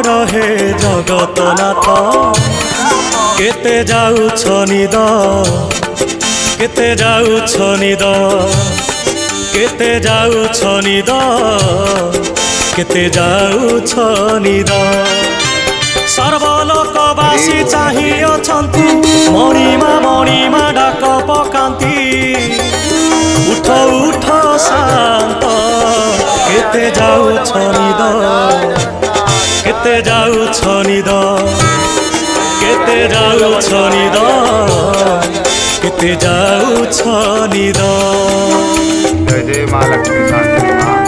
बड़ हे जगतनाथ केते जाउछ निद केते जाउछ निद केते जाउछ निद केते जाउछ निद सर्वलोकवासी चाहि अछंती मणिमा डाक पकांती उठ उठ शांत केते जाउछ निद केते जाउछ निद केते जाउछ निद केते जाउछ निद। जय जय माँ लक्ष्मी शांति माँ।